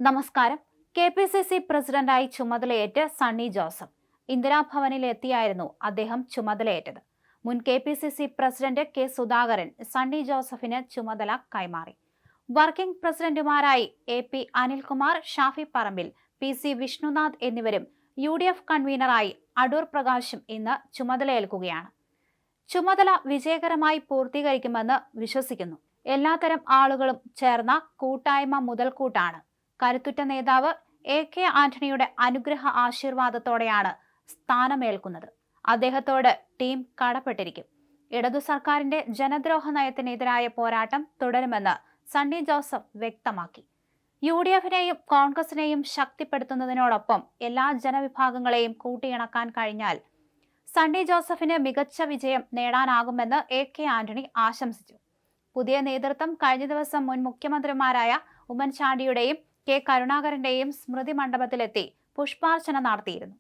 നമസ്കാരം. KPCC പ്രസിഡന്റായി ചുമതലയേറ്റ് സണ്ണി ജോസഫ് ഇന്ദിരാഭവനിലെത്തിയായിരുന്നു അദ്ദേഹം ചുമതലയേറ്റത്. മുൻ KPCC president K. Sudhakaran Sunny ജോസഫിന് ചുമതല കൈമാറി. Working പ്രസിഡന്റുമാരായി AP Anilkumar, Shafi Parambil, PC Vishnunath എന്നിവരും UDF കൺവീനറായി അടൂർ പ്രകാശും ഇന്ന് ചുമതലയേൽക്കുകയാണ്. ചുമതല വിജയകരമായി പൂർത്തീകരിക്കുമെന്ന് വിശ്വസിക്കുന്നു. എല്ലാത്തരം ആളുകളും ചേർന്ന കൂട്ടായ്മ മുതൽക്കൂട്ടാണ്. കരുത്തുറ്റ നേതാവ് AK ആന്റണിയുടെ അനുഗ്രഹ ആശീർവാദത്തോടെയാണ് സ്ഥാനമേൽക്കുന്നത്. അദ്ദേഹത്തോട് ടീം കടപ്പെട്ടിരിക്കും. ഇടതു സർക്കാരിന്റെ ജനദ്രോഹ നയത്തിനെതിരായ പോരാട്ടം തുടരുമെന്ന് സണ്ണി ജോസഫ് വ്യക്തമാക്കി. UDFനെയും കോൺഗ്രസിനെയും ശക്തിപ്പെടുത്തുന്നതിനോടൊപ്പം എല്ലാ ജനവിഭാഗങ്ങളെയും കൂട്ടിയിണക്കാൻ കഴിഞ്ഞാൽ സണ്ണി ജോസഫിന് മികച്ച വിജയം നേടാനാകുമെന്ന് AK ആന്റണി ആശംസിച്ചു. പുതിയ നേതൃത്വം കഴിഞ്ഞ ദിവസം മുൻ മുഖ്യമന്ത്രിമാരായ ഉമ്മൻചാണ്ടിയുടെയും K. കരുണാകരന്റെയും സ്മൃതി മണ്ഡപത്തിലെത്തി പുഷ്പാർച്ചന നടത്തിയിരുന്നു.